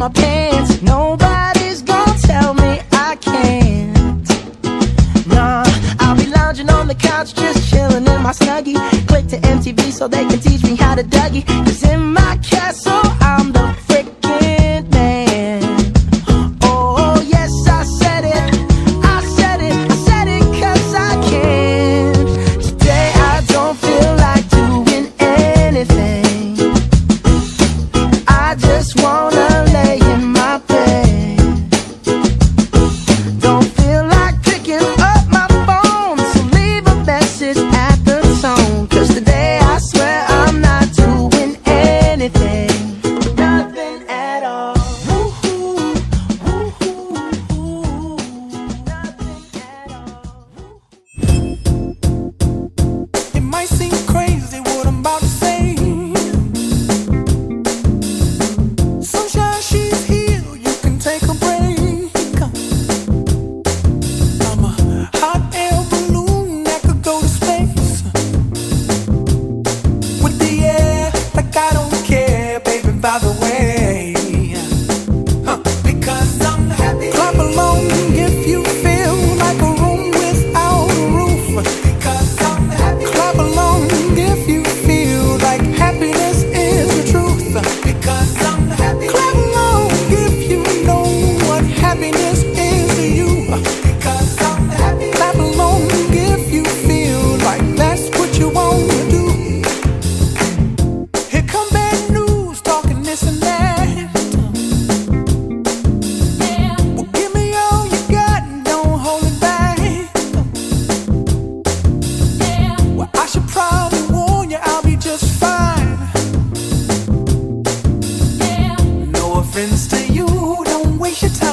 my pants. Nobody's gonna tell me I can't. Nah, I'll be lounging on the couch, just chilling in my Snuggie. Click to MTV so they can teach me how to Dougie. 'Cause in my castle, I'm the freaking man. Oh, yes, I said it. I said it. I said it 'cause I can. Today I don't feel like doing anything. I just wanna lay in my bed. Don't feel like picking up my phone, so leave a message at the tone. 'Cause today I swear I'm not doing anything. Nothing at all. Woo-hoo, woo-hoo, nothing at all. It might seem crazy what I'm about to say. Sunshine, she's here, you can take a break. I'm a hot air balloon that could go to space. With the air, like I don't care, baby, by the way. Because I'm happy. Clap along if you feel like a room without a roof. Because I'm happy. Clap along if you feel like happiness is the truth. Because I'm happy. Clap along if you know what happiness is to you. Because I'm happy. Clap along if you feel like that's what you want to do. Here come bad news, talking this and that. Well, give me all you got and don't hold it back. Well, I should probably warn you, I'll be just fine. No offense to you, don't waste your time.